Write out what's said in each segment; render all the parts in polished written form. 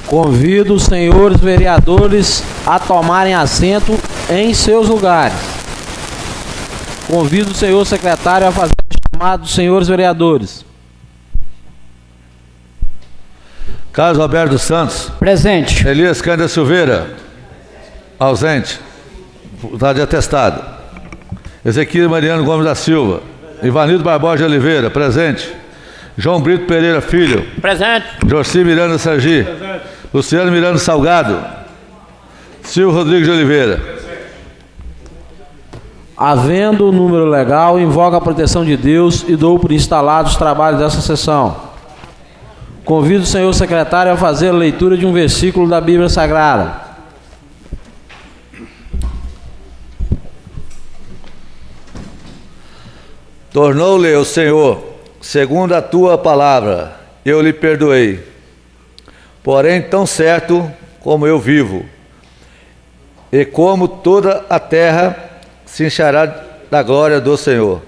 Convido os senhores vereadores a tomarem assento em seus lugares. Convido o senhor secretário a fazer o chamado dos senhores vereadores. Carlos Alberto Santos. Presente. Elias Cândida Silveira. Ausente. Vontade de atestado. Ezequiel Mariano Gomes da Silva. Ivanildo Barbosa de Oliveira. Presente. João Brito Pereira Filho. Presente. Jorci Miranda Sergi. Presente. Luciano Miranda Salgado. Silvio Rodrigues de Oliveira. Havendo o número legal, invoco a proteção de Deus e dou por instalados os trabalhos dessa sessão. Convido o senhor secretário a fazer a leitura de um versículo da Bíblia Sagrada. Tornou-lhe o Senhor, segundo a tua palavra, eu lhe perdoei. Porém, tão certo como eu vivo, e como toda a terra se encherá da glória do Senhor.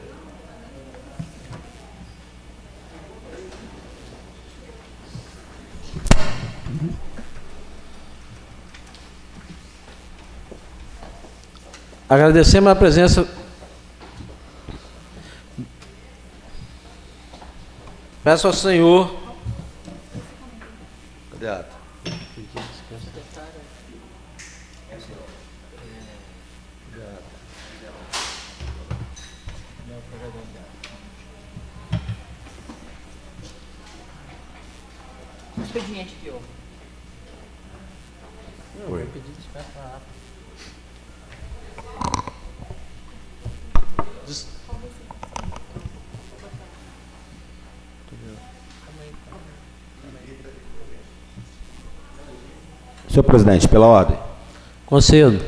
Agradecemos a presença. Peço ao senhor. Cadê a ata? Expediente aqui, ó. Oi. Senhor presidente, pela ordem. Concedo.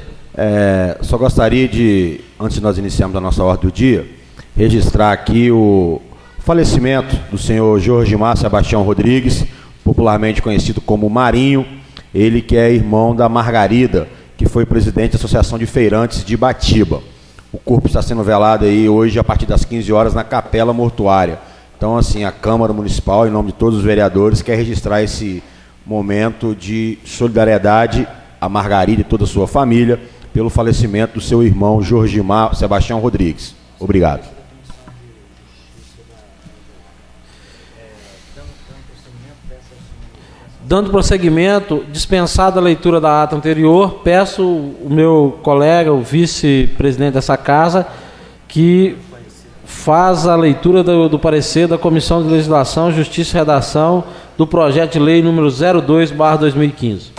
Só gostaria de, antes de nós iniciarmos a nossa ordem do dia, registrar aqui o falecimento do senhor Jorgimar Sebastião Rodrigues, popularmente conhecido como Marinho, ele que é irmão da Margarida, que foi presidente da Associação de Feirantes de Ibatiba. O corpo está sendo velado aí hoje a partir das 15 horas na Capela Mortuária. Então, assim, a Câmara Municipal, em nome de todos os vereadores, quer registrar esse momento de solidariedade à Margarida e toda a sua família pelo falecimento do seu irmão Jorgimar Sebastião Rodrigues. Obrigado. Dando prosseguimento, dispensada a leitura da ata anterior, peço o meu colega, o vice-presidente dessa casa, que faz a leitura do parecer da Comissão de Legislação, Justiça e Redação do projeto de lei número 02/2015.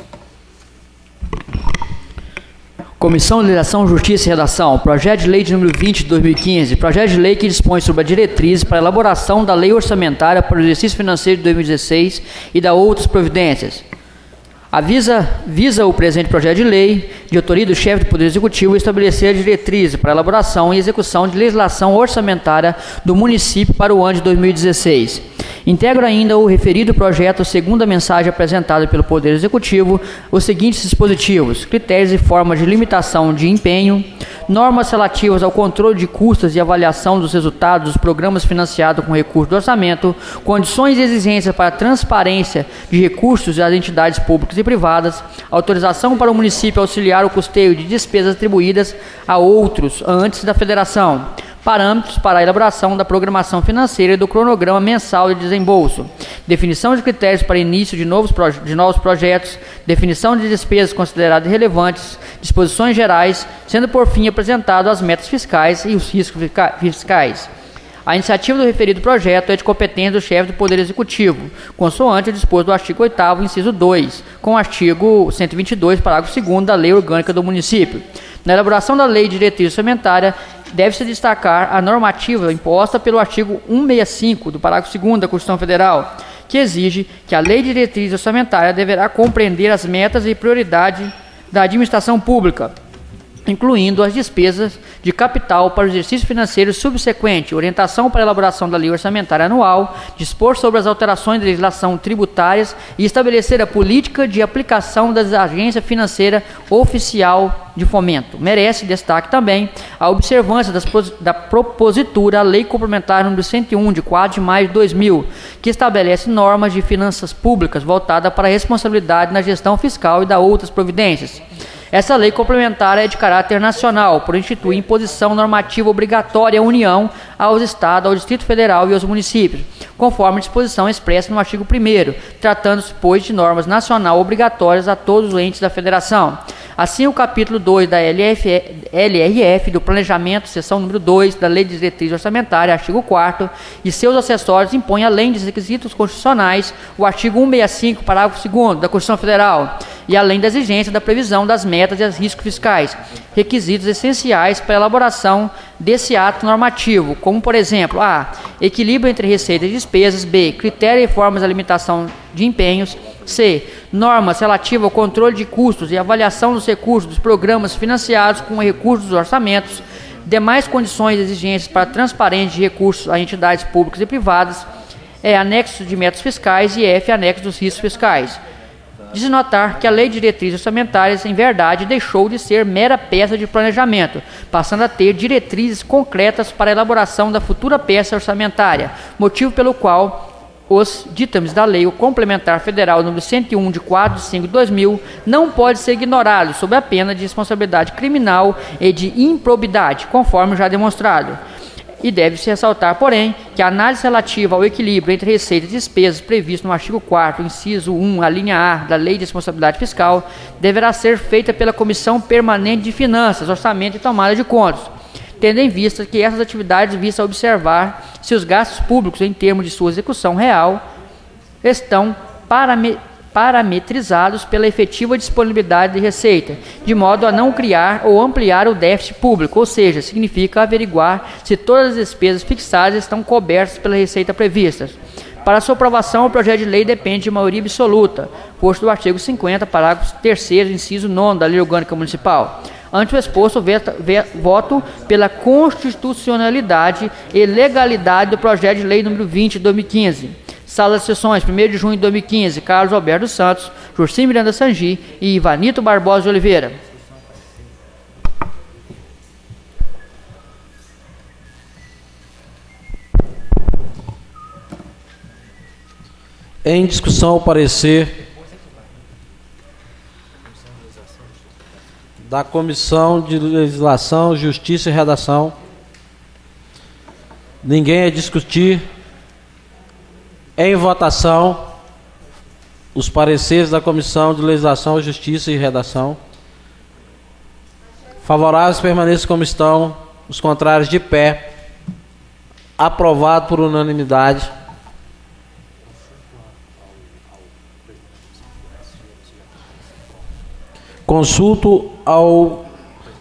Comissão de Legislação, Justiça e Redação, projeto de lei de número 20 de 2015, projeto de lei que dispõe sobre a diretriz para a elaboração da lei orçamentária para o exercício financeiro de 2016 e da outras providências. Visa o presente projeto de lei, de autoria do chefe do Poder Executivo, estabelecer a diretriz para a elaboração e execução de legislação orçamentária do município para o ano de 2016. Integro ainda o referido projeto, segundo a mensagem apresentada pelo Poder Executivo, os seguintes dispositivos: critérios e formas de limitação de empenho, normas relativas ao controle de custos e avaliação dos resultados dos programas financiados com recurso do orçamento, condições e exigências para a transparência de recursos das entidades públicas e privadas, autorização para o município auxiliar o custeio de despesas atribuídas a outros antes da federação, parâmetros para a elaboração da programação financeira e do cronograma mensal de desembolso, definição de critérios para início de novos projetos, definição de despesas consideradas relevantes, disposições gerais, sendo por fim apresentado as metas fiscais e os riscos fiscais. A iniciativa do referido projeto é de competência do chefe do Poder Executivo, consoante o disposto do artigo 8º, inciso 2, com o artigo 122, parágrafo 2º da Lei Orgânica do Município. Na elaboração da Lei de Diretriz Orçamentária, deve-se destacar a normativa imposta pelo artigo 165 do parágrafo 2º da Constituição Federal, que exige que a Lei de Diretriz Orçamentária deverá compreender as metas e prioridades da administração pública, incluindo as despesas de capital para o exercício financeiro subsequente, orientação para a elaboração da lei orçamentária anual, dispor sobre as alterações da legislação tributárias e estabelecer a política de aplicação da agência financeira oficial de fomento. Merece destaque também a observância da propositura à Lei Complementar número 101, de 4 de maio de 2000, que estabelece normas de finanças públicas voltada para a responsabilidade na gestão fiscal e da outras providências. Essa lei complementar é de caráter nacional, por instituir imposição normativa obrigatória à União, aos Estados, ao Distrito Federal e aos municípios, conforme disposição expressa no artigo 1º, tratando-se, pois, de normas nacional obrigatórias a todos os entes da Federação. Assim, o capítulo 2 da LRF do Planejamento, seção número 2 da Lei de Diretriz Orçamentária, artigo 4º, e seus acessórios impõe, além dos requisitos constitucionais, o artigo 165, parágrafo 2º da Constituição Federal, e além da exigência da previsão das metas e os riscos fiscais, requisitos essenciais para a elaboração desse ato normativo, como, por exemplo, a. Equilíbrio entre receitas e despesas, b. Critérios e formas da limitação de empenhos, c. Normas relativas ao controle de custos e avaliação dos recursos dos programas financiados com recursos dos orçamentos, demais condições e exigências para transparência de recursos a entidades públicas e privadas, anexos de métodos fiscais e f. Anexos dos riscos fiscais. De se notar que a Lei de Diretrizes Orçamentárias, em verdade, deixou de ser mera peça de planejamento, passando a ter diretrizes concretas para a elaboração da futura peça orçamentária, motivo pelo qual os ditames da Lei Complementar Federal número 101, de 4 de 5 de 2000, não pode ser ignorado sob a pena de responsabilidade criminal e de improbidade, conforme já demonstrado. E deve-se ressaltar, porém, que a análise relativa ao equilíbrio entre receitas e despesas previsto no artigo 4º, inciso 1, a linha A da Lei de Responsabilidade Fiscal, deverá ser feita pela Comissão Permanente de Finanças, Orçamento e Tomada de Contas, tendo em vista que essas atividades visam observar se os gastos públicos, em termos de sua execução real, estão parametrizados pela efetiva disponibilidade de receita, de modo a não criar ou ampliar o déficit público, ou seja, significa averiguar se todas as despesas fixadas estão cobertas pela receita prevista. Para sua aprovação, o projeto de lei depende de maioria absoluta, posto do artigo 50, parágrafo 3º, inciso 9 da Lei Orgânica Municipal. Ante o exposto, voto pela constitucionalidade e legalidade do projeto de lei número 20 de 2015. Sala de Sessões, 1º de junho de 2015, Carlos Alberto Santos, Jurci Miranda Sangi e Ivanito Barbosa de Oliveira. Em discussão, o parecer da Comissão de Legislação, Justiça e Redação. Ninguém a discutir. Em votação, os pareceres da Comissão de Legislação, Justiça e Redação. Favoráveis permaneçam como estão, os contrários de pé. Aprovado por unanimidade. Consulto ao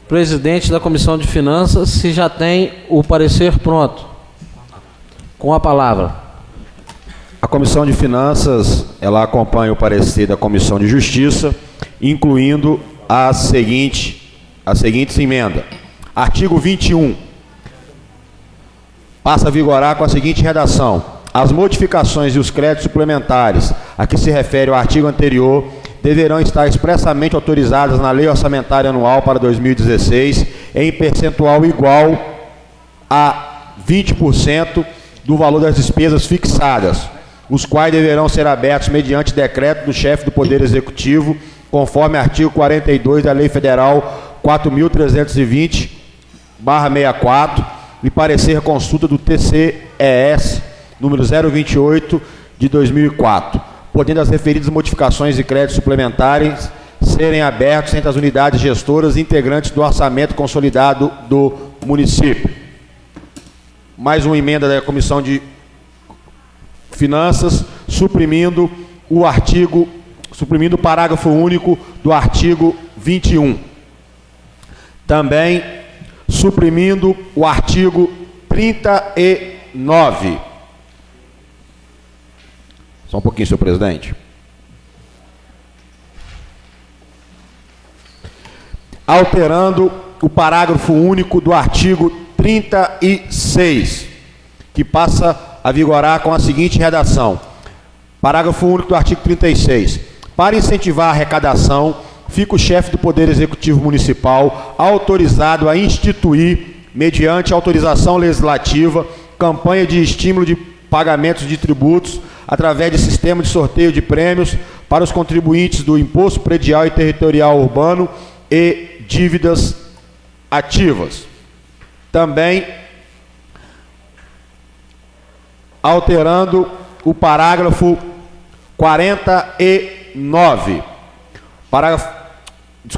presidente da Comissão de Finanças se já tem o parecer pronto. Com a palavra. A Comissão de Finanças, ela acompanha o parecer da Comissão de Justiça, incluindo as seguintes emendas. Artigo 21. Passa a vigorar com a seguinte redação. As modificações e os créditos suplementares a que se refere o artigo anterior deverão estar expressamente autorizadas na Lei Orçamentária Anual para 2016 em percentual igual a 20% do valor das despesas fixadas, os quais deverão ser abertos mediante decreto do chefe do Poder Executivo, conforme artigo 42 da Lei Federal 4.320/64 e parecer consulta do TCES número 028 de 2004, podendo as referidas modificações e créditos suplementares serem abertos entre as unidades gestoras integrantes do orçamento consolidado do município. Mais uma emenda da Comissão de Finanças, suprimindo o parágrafo único do artigo 21. Também suprimindo o artigo 39. Só um pouquinho, senhor presidente. Alterando o parágrafo único do artigo 36, que passa a vigorar com a seguinte redação. Parágrafo único do artigo 36. Para incentivar a arrecadação, fica o chefe do Poder Executivo Municipal autorizado a instituir, mediante autorização legislativa, campanha de estímulo de pagamentos de tributos através de sistema de sorteio de prêmios para os contribuintes do Imposto Predial e Territorial Urbano e dívidas ativas. Também alterando o parágrafo 49.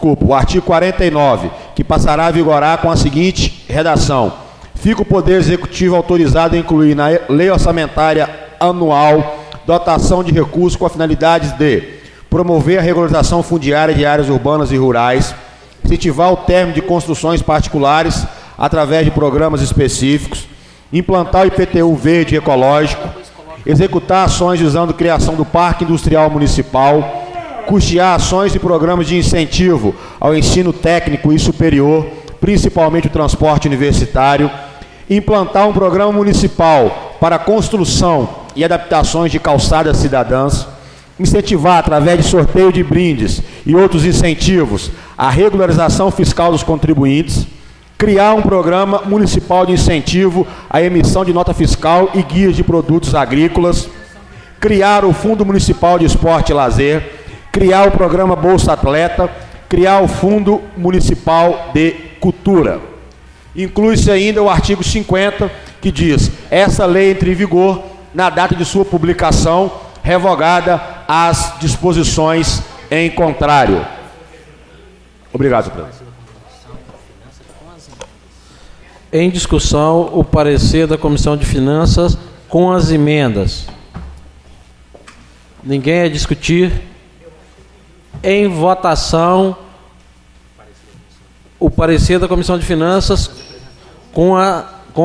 O artigo 49, que passará a vigorar com a seguinte redação. Fica o Poder Executivo autorizado a incluir na Lei Orçamentária Anual dotação de recursos com a finalidade de promover a regularização fundiária de áreas urbanas e rurais, incentivar o término de construções particulares através de programas específicos, implantar o IPTU verde e ecológico, executar ações visando a criação do Parque Industrial Municipal, custear ações e programas de incentivo ao ensino técnico e superior, principalmente o transporte universitário, implantar um programa municipal para a construção e adaptações de calçadas cidadãs, incentivar, através de sorteio de brindes e outros incentivos, a regularização fiscal dos contribuintes, criar um programa municipal de incentivo à emissão de nota fiscal e guias de produtos agrícolas, criar o Fundo Municipal de Esporte e Lazer, criar o programa Bolsa Atleta, criar o Fundo Municipal de Cultura. Inclui-se ainda o artigo 50, que diz: essa lei entra em vigor na data de sua publicação, revogada as disposições em contrário. Obrigado, senhor presidente. Em discussão, o parecer da Comissão de Finanças com as emendas. Ninguém a discutir. Em votação, o parecer da Comissão de Finanças com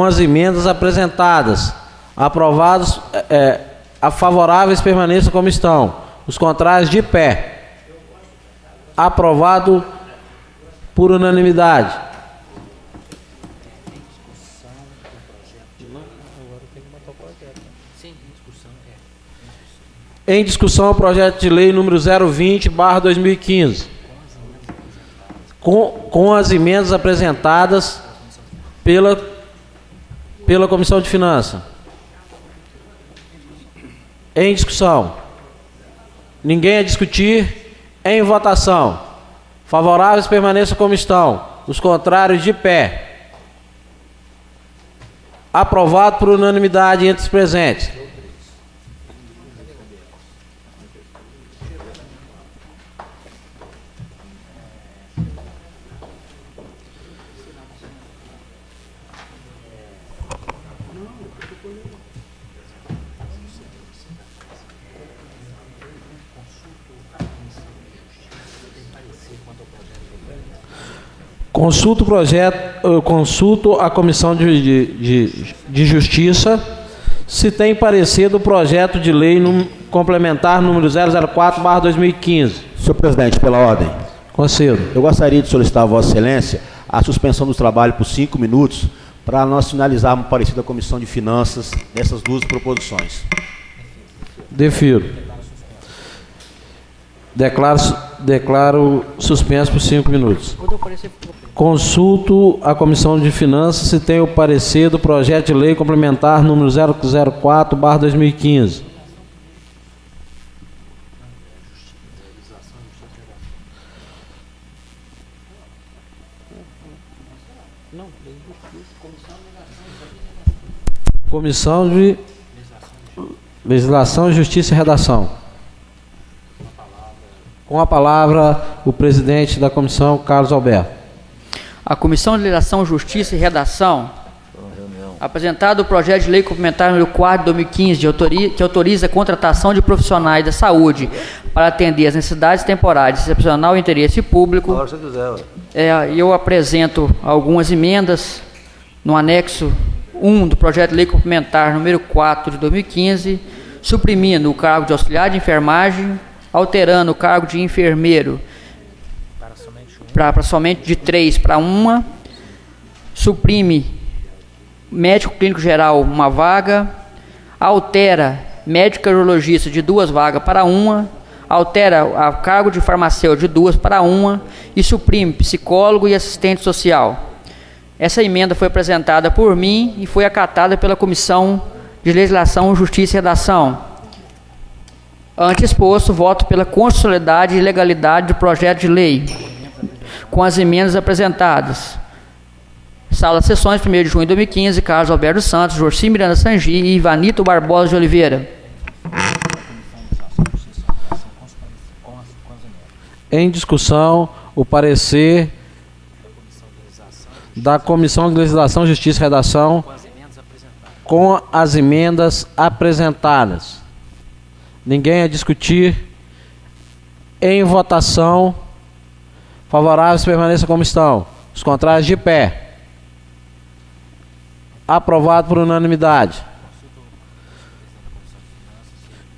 as emendas apresentadas. Aprovados, a favoráveis permaneçam como estão. Os contrários de pé. Aprovado por unanimidade. Em discussão o projeto de lei número 020/2015. Com as emendas apresentadas pela Comissão de Finanças. Em discussão. Ninguém a discutir. Em votação. Favoráveis permaneçam como estão. Os contrários de pé. Aprovado por unanimidade entre os presentes. Consulto a Comissão de Justiça se tem parecer do projeto de lei complementar número 004/2015. Senhor presidente, pela ordem. Concedo. Eu gostaria de solicitar a Vossa Excelência a suspensão do trabalho por 5 minutos para nós finalizarmos o parecer da Comissão de Finanças nessas duas proposições. Defiro. Declaro suspenso por 5 minutos. Consulto a Comissão de Finanças se tem o parecer do projeto de lei complementar número 004/2015. Comissão de Legislação, Justiça e Redação. Com a palavra, o presidente da comissão, Carlos Alberto. A Comissão de Legislação, Justiça e Redação, apresentado o projeto de lei complementar número 4 de 2015, que autoriza a contratação de profissionais da saúde para atender às necessidades temporárias, excepcional e interesse público. Eu apresento algumas emendas no anexo 1 do projeto de lei complementar número 4 de 2015, suprimindo o cargo de auxiliar de enfermagem, alterando o cargo de enfermeiro para somente de 3 para 1, suprime médico clínico geral uma vaga, altera médico cardiologista de 2 vagas para 1, altera a cargo de farmacêutico de 2 para 1 e suprime psicólogo e assistente social. Essa emenda foi apresentada por mim e foi acatada pela Comissão de Legislação, Justiça e Redação. Ante exposto, voto pela constitucionalidade e legalidade do projeto de lei, com as emendas apresentadas. Sala de Sessões, 1º de junho de 2015, Carlos Alberto Santos, Jorci Miranda Sangi e Ivanito Barbosa de Oliveira. Em discussão, o parecer da Comissão de Legislação, Justiça e Redação com as emendas apresentadas. Ninguém a discutir. Em votação, favoráveis permaneçam como estão. Os contrários de pé. Aprovado por unanimidade.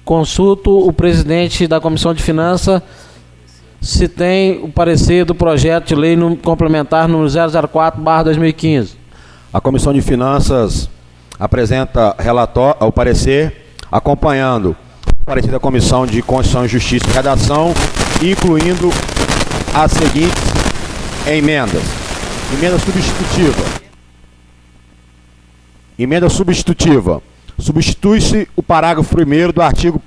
Consulto o presidente da Comissão de Finanças se tem o parecer do projeto de lei complementar número 004/2015. A Comissão de Finanças apresenta o parecer acompanhando o parecer da Comissão de Constituição e Justiça e Redação, incluindo as seguintes emendas. Emenda substitutiva. Emenda substitutiva. Substitui-se o parágrafo 1º do artigo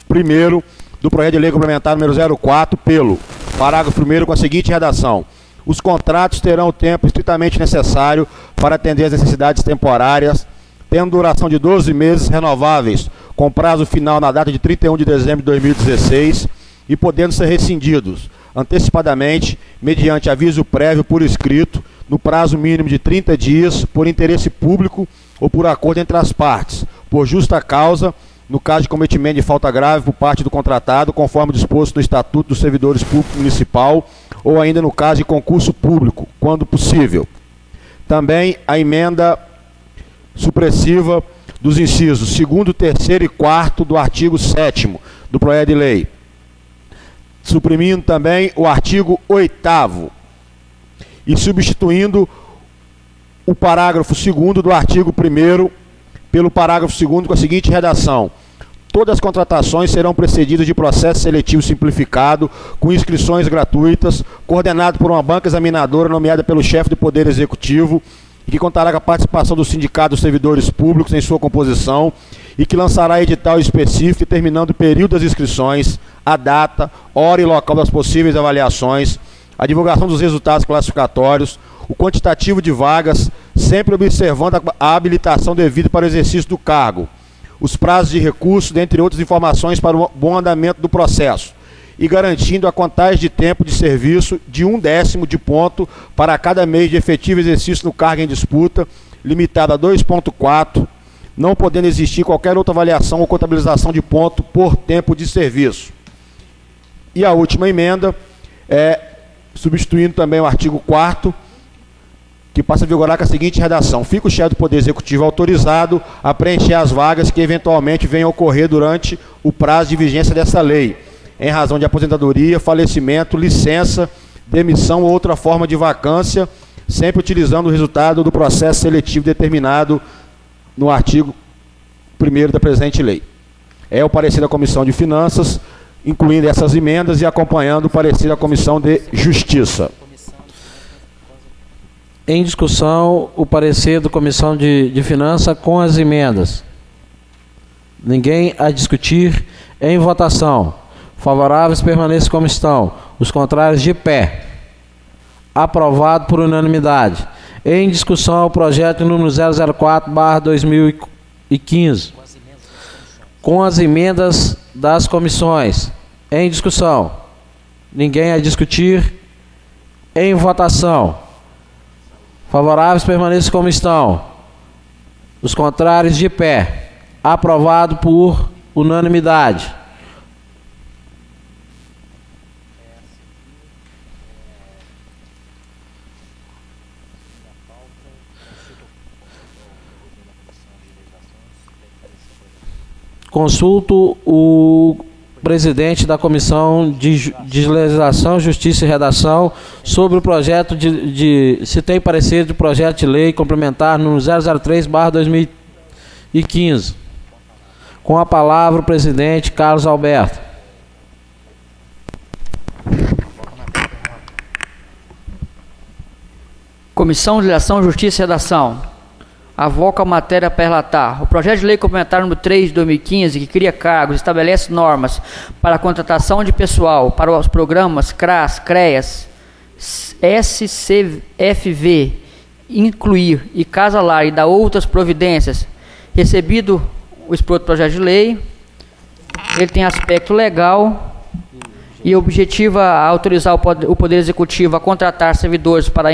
1º do projeto de lei complementar número 04 pelo parágrafo 1º com a seguinte redação: os contratos terão o tempo estritamente necessário para atender às necessidades temporárias, tendo duração de 12 meses renováveis, com prazo final na data de 31 de dezembro de 2016 e podendo ser rescindidos antecipadamente, mediante aviso prévio por escrito, no prazo mínimo de 30 dias, por interesse público ou por acordo entre as partes, por justa causa, no caso de cometimento de falta grave por parte do contratado, conforme disposto no Estatuto dos Servidores Públicos Municipal, ou ainda no caso de concurso público, quando possível. Também a emenda supressiva dos incisos 2º, 3º e 4º do artigo 7º do projeto de lei, suprimindo também o artigo 8º e substituindo o parágrafo 2º do artigo 1º pelo parágrafo 2º com a seguinte redação: todas as contratações serão precedidas de processo seletivo simplificado, com inscrições gratuitas, coordenado por uma banca examinadora nomeada pelo chefe do Poder Executivo e que contará com a participação do Sindicato dos Servidores Públicos em sua composição e que lançará edital específico determinando o período das inscrições, a data, hora e local das possíveis avaliações, a divulgação dos resultados classificatórios, o quantitativo de vagas, sempre observando a habilitação devida para o exercício do cargo, os prazos de recurso, dentre outras informações para o bom andamento do processo, e garantindo a contagem de tempo de serviço de 1/10 de ponto para cada mês de efetivo exercício no cargo em disputa, limitado a 2,4, não podendo existir qualquer outra avaliação ou contabilização de ponto por tempo de serviço. E a última emenda é substituindo também o artigo 4º, que passa a vigorar com a seguinte redação: fica o chefe do Poder Executivo autorizado a preencher as vagas que eventualmente venham a ocorrer durante o prazo de vigência dessa lei, em razão de aposentadoria, falecimento, licença, demissão ou outra forma de vacância, sempre utilizando o resultado do processo seletivo determinado no artigo 1º da presente lei. É o parecer da Comissão de Finanças, incluindo essas emendas e acompanhando o parecer da Comissão de Justiça. Em discussão, o parecer da Comissão de Finanças com as emendas. Ninguém a discutir. Em votação. Favoráveis permaneçam como estão. Os contrários de pé. Aprovado por unanimidade. Em discussão, o projeto número 004/2015. Com as emendas das comissões. Em discussão. Ninguém a discutir. Em votação. Favoráveis permaneçam como estão. Os contrários de pé. Aprovado por unanimidade. Consulto o presidente da Comissão de Legislação, Justiça e Redação sobre o projeto se tem parecer de projeto de lei complementar no 003/2015. Com a palavra o presidente Carlos Alberto. Comissão de Legislação, Justiça e Redação. Avoca a matéria para relatar. O projeto de lei complementar número 3 de 2015, que cria cargos, estabelece normas para a contratação de pessoal para os programas CRAS, CREAS, SCFV, Incluir e Casa Lar e da outras providências. Recebido o exposto projeto de lei, ele tem aspecto legal e objetiva a autorizar o Poder Executivo a contratar servidores para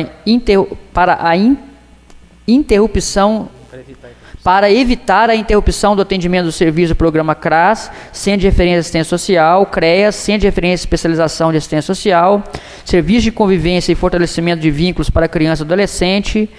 evitar a interrupção do atendimento do serviço do programa CRAS, Centro de Referência de Assistência Social, CREAS, Centro de Referência e Especialização de Assistência Social, Serviço de Convivência e Fortalecimento de Vínculos para Criança e Adolescente,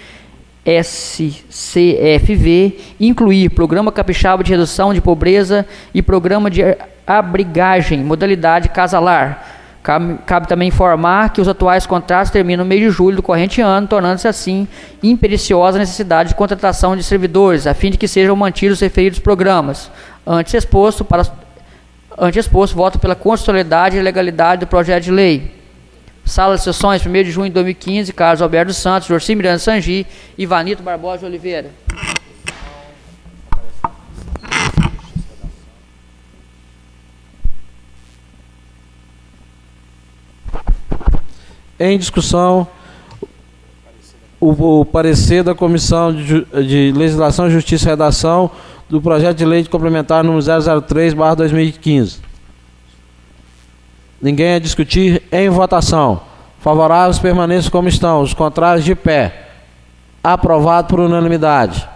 SCFV, Incluir, Programa Capixaba de Redução de Pobreza e Programa de Abrigagem, modalidade Casa Lar. Cabe também informar que os atuais contratos terminam no mês de julho do corrente ano, tornando-se assim impericiosa a necessidade de contratação de servidores, a fim de que sejam mantidos os referidos programas. Antes exposto, voto pela constitucionalidade e legalidade do projeto de lei. Sala de sessões, 1º de junho de 2015, Carlos Alberto Santos, Jorci Miranda Sangi e Vanito Barbosa de Oliveira. Em discussão, o parecer da Comissão de Legislação, Justiça e Redação do projeto de lei de complementar número 003/2015. Ninguém a discutir. Em votação. Favoráveis permaneçam como estão. Os contrários de pé. Aprovado por unanimidade.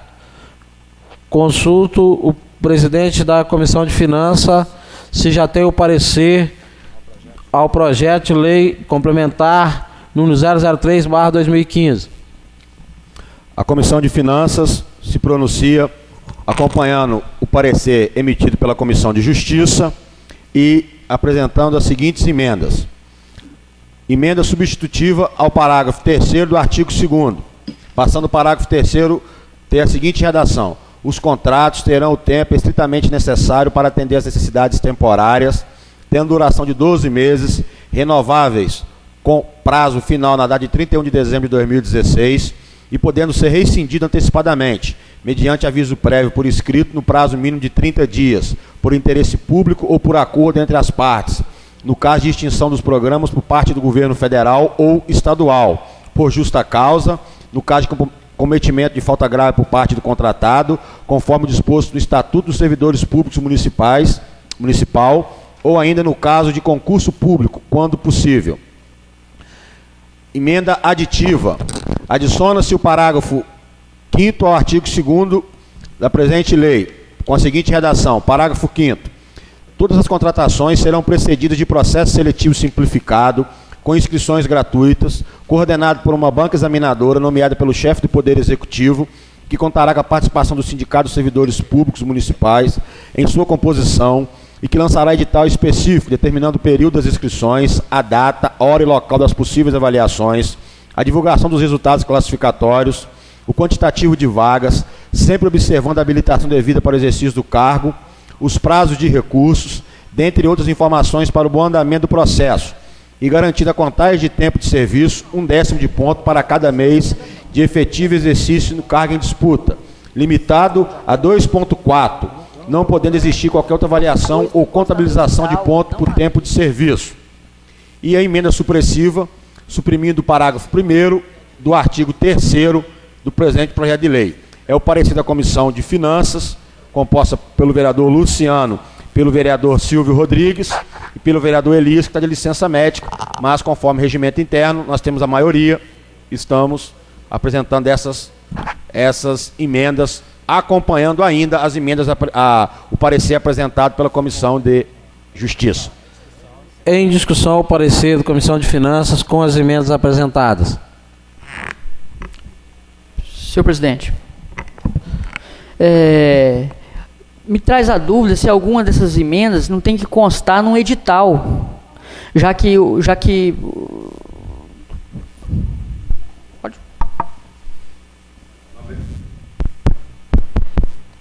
Consulto o presidente da Comissão de Finanças se já tem o parecer ao projeto de lei complementar número 003/2015. A Comissão de Finanças se pronuncia acompanhando o parecer emitido pela Comissão de Justiça e apresentando as seguintes emendas. Emenda substitutiva ao parágrafo 3º do artigo 2º. Passando o parágrafo 3º, tem a seguinte redação: os contratos terão o tempo estritamente necessário para atender às necessidades temporárias, tendo duração de 12 meses, renováveis com prazo final na data de 31 de dezembro de 2016 e podendo ser rescindido antecipadamente, mediante aviso prévio por escrito no prazo mínimo de 30 dias, por interesse público ou por acordo entre as partes, no caso de extinção dos programas por parte do governo federal ou estadual, por justa causa, no caso de cometimento de falta grave por parte do contratado, conforme disposto no Estatuto dos Servidores Públicos Municipal, ou ainda no caso de concurso público, quando possível. Emenda aditiva. Adiciona-se o parágrafo 5º ao artigo 2º da presente lei, com a seguinte redação: parágrafo 5º. Todas as contratações serão precedidas de processo seletivo simplificado, com inscrições gratuitas, coordenado por uma banca examinadora nomeada pelo chefe do Poder Executivo, que contará com a participação do Sindicato dos Servidores Públicos Municipais em sua composição, e que lançará edital específico, determinando o período das inscrições, a data, hora e local das possíveis avaliações, a divulgação dos resultados classificatórios, o quantitativo de vagas, sempre observando a habilitação devida para o exercício do cargo, os prazos de recursos, dentre outras informações para o bom andamento do processo, e garantida a contagem de tempo de serviço, 1/10 de ponto para cada mês de efetivo exercício no cargo em disputa, limitado a 2,4, não podendo existir qualquer outra avaliação ou contabilização de ponto por tempo de serviço. E a emenda supressiva, suprimindo o parágrafo 1º do artigo 3º do presente projeto de lei. É o parecer da Comissão de Finanças, composta pelo vereador Luciano, pelo vereador Silvio Rodrigues e pelo vereador Elias, que está de licença médica, mas conforme regimento interno, nós temos a maioria, estamos apresentando essas emendas, acompanhando ainda as emendas, o parecer apresentado pela Comissão de Justiça. Em discussão, o parecer da Comissão de Finanças com as emendas apresentadas. Senhor presidente, me traz a dúvida se alguma dessas emendas não tem que constar num edital, já que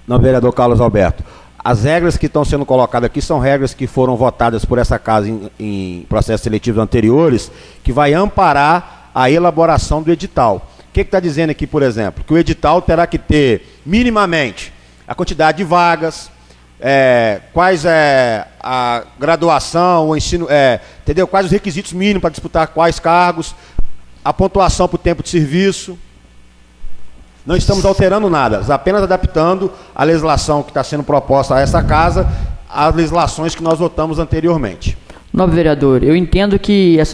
Não, vereador Carlos Alberto. As regras que estão sendo colocadas aqui são regras que foram votadas por essa casa em processos seletivos anteriores, que vai amparar a elaboração do edital. O que está dizendo aqui, por exemplo? Que o edital terá que ter, minimamente, a quantidade de vagas, quais a graduação, o ensino, entendeu? Quais os requisitos mínimos para disputar quais cargos, a pontuação para o tempo de serviço. Não estamos alterando nada, apenas adaptando a legislação que está sendo proposta a essa casa às legislações que nós votamos anteriormente. Nobre vereador, eu entendo que as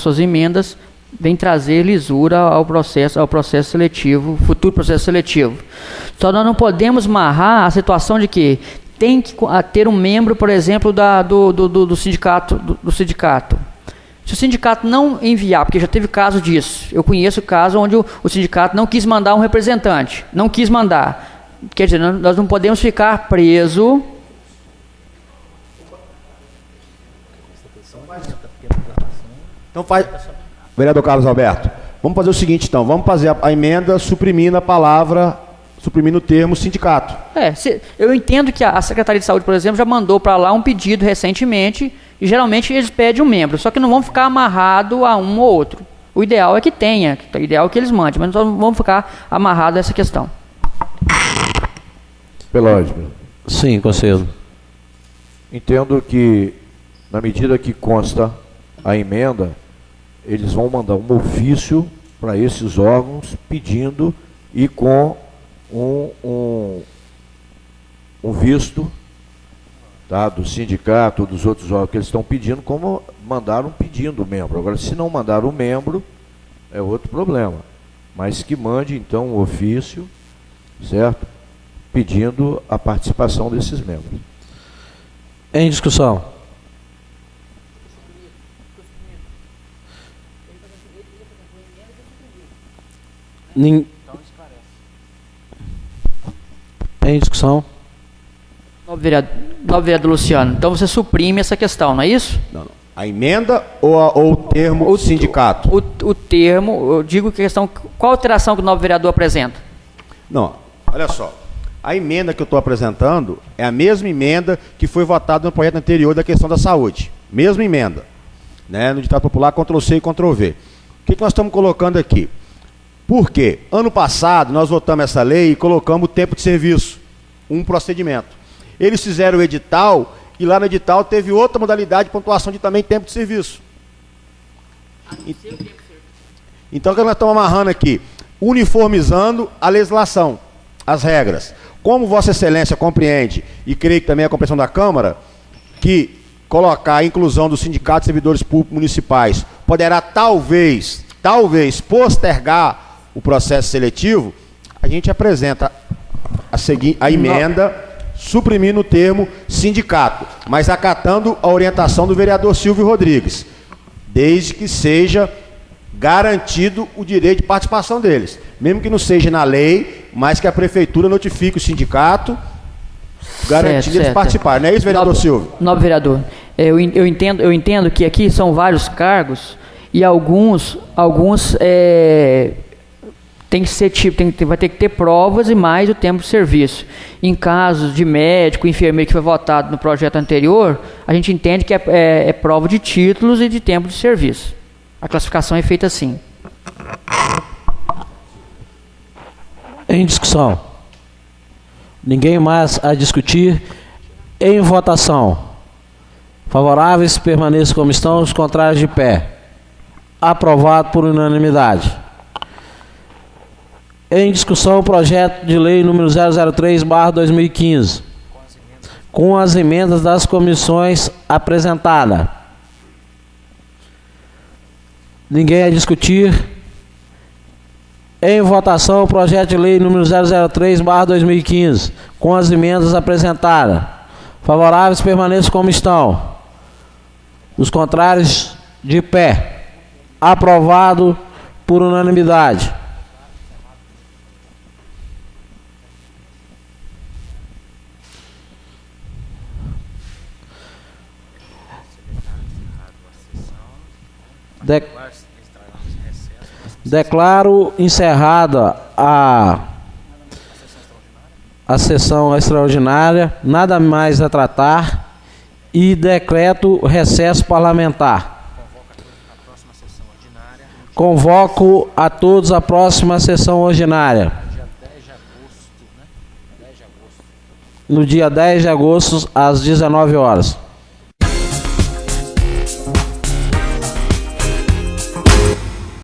suas emendas vêm trazer lisura ao processo seletivo, futuro processo seletivo. Só nós não podemos amarrar a situação de que tem que ter um membro, por exemplo, do sindicato. Se o sindicato não enviar, porque já teve caso disso, eu conheço caso onde o sindicato não quis mandar um representante, não quis mandar. Quer dizer, nós não podemos ficar presos. Então faz, vereador Carlos Alberto, vamos fazer o seguinte então, vamos fazer a emenda suprimindo a palavra, suprimindo o termo sindicato. Eu entendo que a Secretaria de Saúde, por exemplo, já mandou para lá um pedido recentemente, e geralmente eles pedem um membro, só que não vão ficar amarrado a um ou outro. O ideal é que tenha, o ideal é que eles mandem, mas não vamos ficar amarrados a essa questão. Pelágio. Sim, conselho. Entendo que, na medida que consta a emenda, eles vão mandar um ofício para esses órgãos pedindo e com um visto, tá, do sindicato, dos outros órgãos que eles estão pedindo, como mandaram pedindo o membro. Agora, se não mandar o membro, é outro problema. Mas que mande, então, um ofício, certo? Pedindo a participação desses membros. Em discussão. Em discussão. Nobre vereador Luciano, então você suprime essa questão, não é isso? Não. A emenda ou o termo sindicato? O termo, eu digo que a questão, qual alteração que o nobre vereador apresenta? Não, olha só. A emenda que eu estou apresentando é a mesma emenda que foi votada no projeto anterior da questão da saúde. Mesma emenda. Né? No ditado popular, Ctrl+C e Ctrl+V. O que nós estamos colocando aqui? Por quê? Ano passado, nós votamos essa lei e colocamos o tempo de serviço. Um procedimento. Eles fizeram o edital e lá no edital teve outra modalidade de pontuação de também tempo de serviço. Então, o que nós estamos amarrando aqui? Uniformizando a legislação, as regras. Como Vossa Excelência compreende, e creio que também é a compreensão da Câmara, que colocar a inclusão dos sindicatos de servidores públicos municipais poderá talvez postergar o processo seletivo, a gente apresenta a emenda suprimindo o termo sindicato, mas acatando a orientação do vereador Silvio Rodrigues, desde que seja garantido o direito de participação deles, mesmo que não seja na lei, mas que a prefeitura notifique o sindicato, garantindo eles participarem. Não é isso, vereador Silvio? Nobre vereador, eu entendo que aqui são vários cargos e alguns tem que ser vai ter que ter provas e mais o tempo de serviço. Em casos de médico, enfermeiro que foi votado no projeto anterior, a gente entende que é prova de títulos e de tempo de serviço. A classificação é feita assim. Em discussão. Ninguém mais a discutir. Em votação. Favoráveis, permaneçam como estão, os contrários de pé. Aprovado por unanimidade. Em discussão, o projeto de lei número 003/2015, com as emendas das comissões apresentadas. Ninguém a discutir. Em votação, o projeto de lei número 003/2015, com as emendas apresentadas. Favoráveis, permaneçam como estão. Os contrários, de pé. Aprovado por unanimidade. Declaro encerrada a sessão extraordinária, nada mais a tratar e decreto recesso parlamentar. Convoco a todos a próxima sessão ordinária. No dia 10 de agosto, às 19 horas.